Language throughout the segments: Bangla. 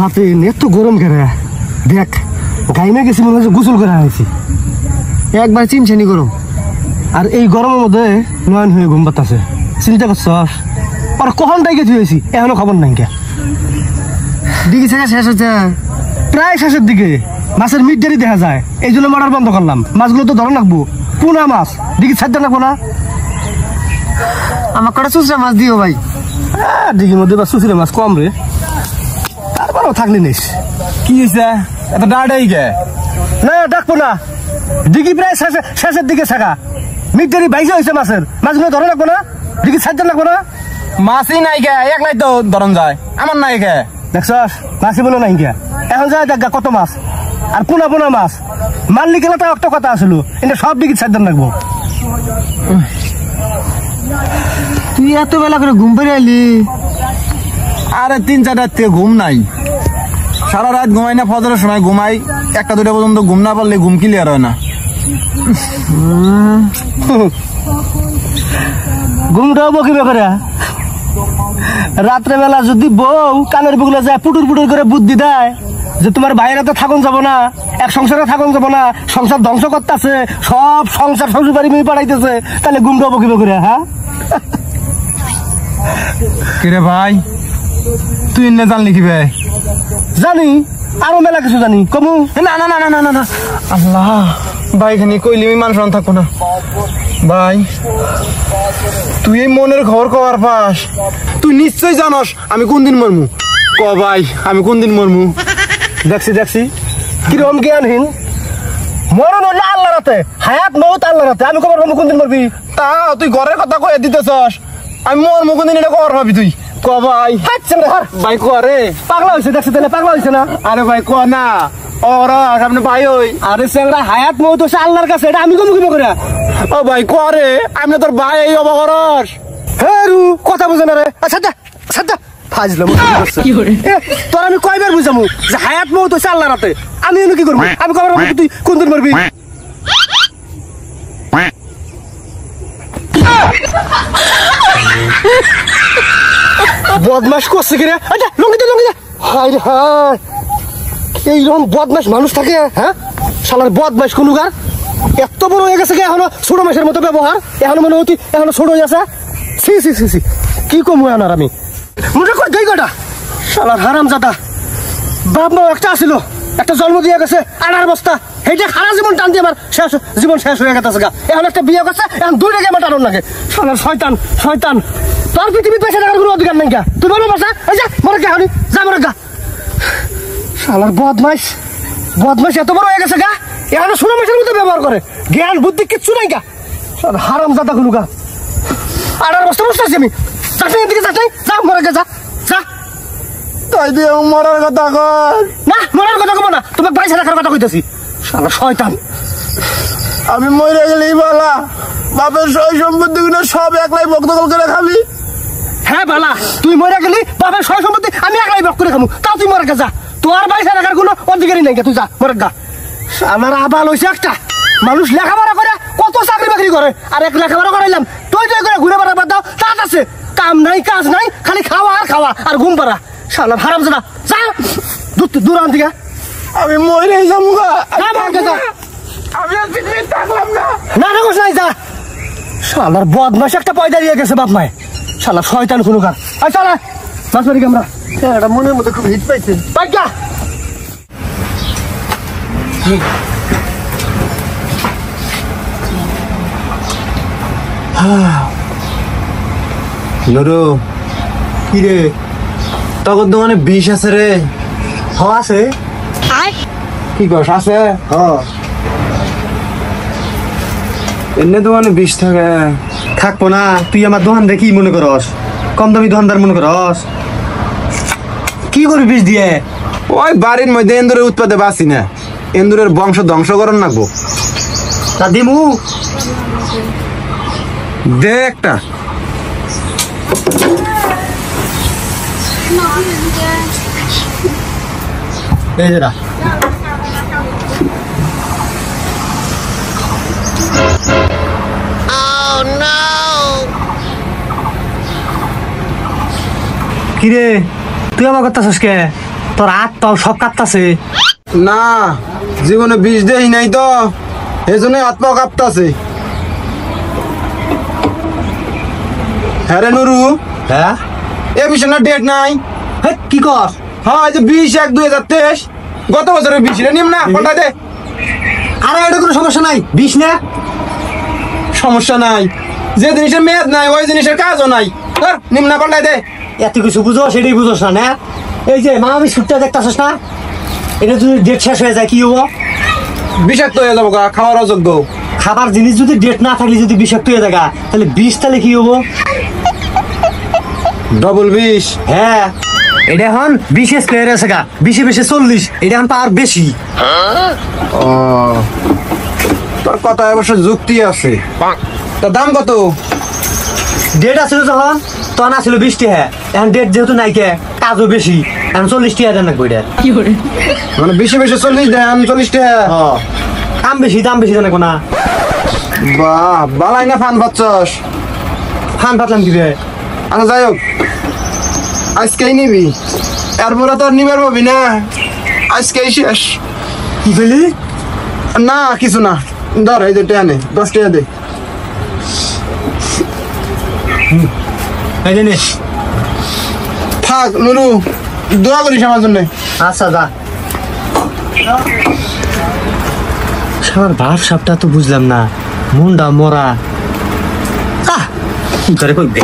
বাপে এত গরম কেরে দেখ গাইমে গেছি মনে হচ্ছে গোসল করে আছি একবার চিমছেনি গরম আর এই গরমের মধ্যে নয়ন হয়ে ঘুম পাতাছে চিন্তা করছস আর কখন ডাইকে ধুয়েছি এখনো খবর নাই কে দিকে থেকে শেষ হচ্ছে প্রায় শেষের দিকে মাছের মিট দেরি দেখা যায় এই জন্য মারার বন্ধ করলাম মাছগুলো তো ধরে রাখবো পুনা মাছ দিকে ছাড়তে রাখবো না আমার কটা চুচরা মাছ দিও ভাই দিঘির মধ্যে বা চুচরা মাছ কম রে তারপরেও থাকলি নিস কি হয়েছে এত ডাড়াই গে না ডাকবো না দিঘি প্রায় শেষের দিকে থাকা মিট দেরি বাইশে হয়েছে মাছের মাছগুলো ধরে রাখবো না দিকে ছাড়তে রাখবো না মাছই নাই গে এক নাই তো ধরন যায় আমার নাই গে দেখছস মাছই বলো নাই কে এখন যায় দেখ কত মাছ আর পোনা পোনা মাছ মারলি গেলে তো একটা কথা আসলো এটা সব দিকে ছাড়তে রাখবো তুই এত বেলা করে ঘুম পেরে আইলি আরে 3-4 রাত থেকে ঘুম নাই সারা রাত ঘুমাই না ফজরের সময় ঘুমাই 1-2 পর্যন্ত ঘুম না পারলে ঘুম ক্লিয়ার হয় না ঘুমটাও বকিবে করে রাত্রে বেলা যদি বউ কানের বুগলে যায় পুটুর পুটুর করে বুদ্ধি দেয় যে তোমার বাইরে তো থাকুন যাবো না এক সংসারে থাকুন যাবো না সংসার ধ্বংস করতেছে সব সংসার শ্বশুর বাড়ি মিলে পাঠাইতেছে তাহলে ঘুমটাও বকিবে করে হ্যাঁ কিরে ভাই তুই এনে জানলি কি ভাই জানি আরো মেলা কিছু জানি কমু না না না না না না আল্লাহ ভাই খানি কইলি আমি মানুষ থাকবো না ভাই তুই এই মনের খবর কবার পাস তুই নিশ্চয় জানস আমি কোন দিন মরমু ক ভাই আমি কোন দিন মরমু দেখছি কিরকম জ্ঞানহীন মরণ হইলে আল্লাহ রাতে হায়াত মৌত আল্লাহ রাতে আমি খবর কোন দিন মরবি তা তুই ঘরের কথা কয়ে দিতেছস আমি মরমু কোন দিন এটা কবার ভাবি তুই ক ভাই ভাই করে পাগলা হয়েছে দেখছি তাহলে পাগলা হয়েছে না আরে ভাই ক না ওর সামনে ভাই ওই আরে চেংড়া হায়াত মৌত হচ্ছে আল্লাহর কাছে এটা আমি কমু করে ও ভাই করে আমি তোর ভাই এই অবকরস হ্যাঁ রু কথা বুঝে না রে আচ্ছা ফাজলাম তোর আমি কয়বার বুঝামু যে হায়াত মৌত হচ্ছে আল্লাহর হাতে আমি এনে কি করবো আমি খবর তুই কোন দিন মরবি বদমাস করছে কিরে লঙ্গি দে হায় হায় এইরকম বদমাস মানুষ থাকে হ্যাঁ শালার বদমাস কোনুগার এত বড় হয়ে গেছে এখনো ছোট মাসের মতো ব্যবহার এখনো মনে হচ্ছে এখনো ছোট হয়ে আছে সি কি কমু আনার আমি মনে কর দেই কটা শালার হারাম জাদা বাপ মা একটা আসিল একটা জন্ম দিয়ে গেছে 18 বস্তা এইটা সারা জীবন টান দিয়ে আমার জীবন শেষ হয়ে গেছে এখন একটা বিয়ে করছে এখন 2 টাকা আমার টানুন লাগে শালার শয়তান তোর পৃথিবীতে বেঁচে থাকার কোনো অধিকার নাই গা তুই বলো বাসা এই যা মরে গা হানি যা মরে গা শালার বদমাইশ এত বড় হয়ে গেছে গা এখনো 16 মাসের মতো ব্যবহার করে জ্ঞান বুদ্ধি কিচ্ছু নাই গা শালার হারাম জাদা কোনো গা 18 বস্তা বসে আছি আমি যাচ্ছি এদিকে যাচ্ছি যা মরে গা যা তাই দিয়ে মরার কথা কর না মরার কথা কব না তোমাকে পয়সা রাখার কথা কইতেছি শালা শয়তান আমি মরে গেলেই বালা বাপের সয় সম্পত্তি গুলো সব একলাই বক্তকল করে খাবি হ্যাঁ বালা তুই মরে গেলি বাপের সয় সম্পত্তি আমি একলাই বক করে খাবো তাও তুই মরে গা যা তোর পয়সা রাখার কোনো অধিকারই নাই তুই যা মরে গা আমার আবাল হয়েছে একটা মানুষ লেখাপড়া করে কত চাকরি বাকরি করে আর এক লেখাপড়া করাইলাম তুই করে ঘুরে বেড়া বাদ দাও কাজ আছে কাম নাই কাজ নাই খালি খাওয়া আর ঘুম পাড়া শালা হারাম জাদা যা দূর আন থেকে আমি মরে যাবো গা আমি আর পৃথিবীতে থাকলাম না কোস নাই যা শালার বদমাশ একটা পয়দা দিয়ে গেছে বাপ মায় শালা শয়তান কোনো কার আয় চল মাছ মারি আমরা এটা মনের মধ্যে খুব হিট পাইছে পাইকা নুরু কি রে তখন তো মানে বিষ আছে রে আছে কি কস আছে এমনি দোকানে বিষ থাকে থাকবো না তুই আমার দোকান দেখি মনে করস কম দামি দোকানদার মনে করস কি করবি বিষ দিয়ে ওই বাড়ির মধ্যে এন্দুরের উৎপাদে বাঁচি না এন্দুরের বংশ ধ্বংস করন নাকবো তা দিমু দে একটা এই যেটা কিরে তুই আমার কথা কে তোর হাত পাও সব কাঁপতাছে। না জীবনে বিষ দেই নাই তো, এই জন্য হাত পা কাঁপতাছে। হ্যাঁ রে নুরু, হ্যাঁ এ বিষয় না ডেট নাই। কি কর? হ্যাঁ এই যে 20/1/2023 গত বছরের 20 রে নিম না পাল্টা দে। আরে এটা কোনো সমস্যা নাই, বিষ না। সমস্যা নাই, যে জিনিসের মেয়াদ নাই ওই জিনিসের কাজও নাই। ধর নিম না পাল্টা দে। এত কিছু বুঝো সেটাই বুঝোস না। এই যে মামা বিস্কুটটা দেখতেছিস না, এটা যদি ডেট শেষ হয়ে যায় কি হবো? বিষাক্ত হয়ে যাবো গা, খাওয়ার অযোগ্য। খাবার জিনিস যদি ডেট না থাকলে যদি বিষাক্ত হয়ে যায় তাহলে বিষ, তাহলে কি হবো? ডবল বিষ। হ্যাঁ এটা এখন বিশেষ প্লেয়ার আছে গা, 20 40, এটা এখন পাওয়ার বেশি। ও তোর কথা অবশ্য যুক্তি আছে। তার দাম কত? ডেট আছিল যখন তখন আসছিল 20 টাকা, এখন ডেট যেহেতু নাই কে কাজও বেশি, এখন 40 টাকা দেন লাগবে এটা। মানে 20 40 দেন, 40 টাকা। দাম বেশি দেন না। বাহ বালাই না ফান পাচ্ছস। ফান পাতলাম কি রে? আচ্ছা যাই হোক, আজকেই নিবি, এরপরে তো আর নিবার পাবি না, আজকেই শেষ। কি বলি? না কিছু না, ধর এই যে টাকা নে, 10 টাকা দে। এই যে নে। থাক নুরু, দোয়া করিস আমার জন্য। আচ্ছা যা। সবার ভাব সাপটা তো বুঝলাম না, মুন্ডা মরা কি করে কইবে?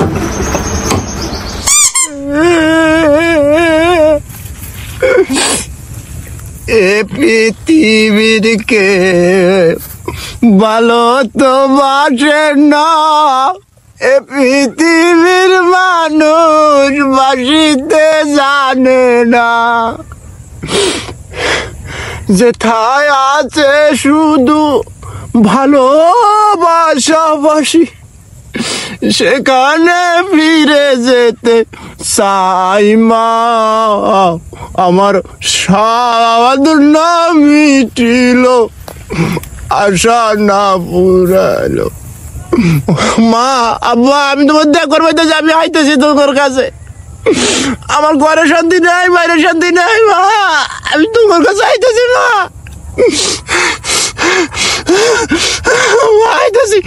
এ পৃথিবীর কে ভালো তো বাসে না, এ পৃথিবীর মানুষ বাসিতে জানে না, যেথায় আছে শুধু ভালোবাসাবাসি সেখানে ফিরে যেতে চাই মা, আমার সাধনা মিটিল আশা না পুরালো। মা আব্বা আমি তোমার দেখ করবো, আমি আইতেছি তোমার কাছে। আমার ঘরে শান্তি নাই, বাইরে শান্তি নাই মা, আমি তোমার কাছে আইতেছি মা, আইতেছি।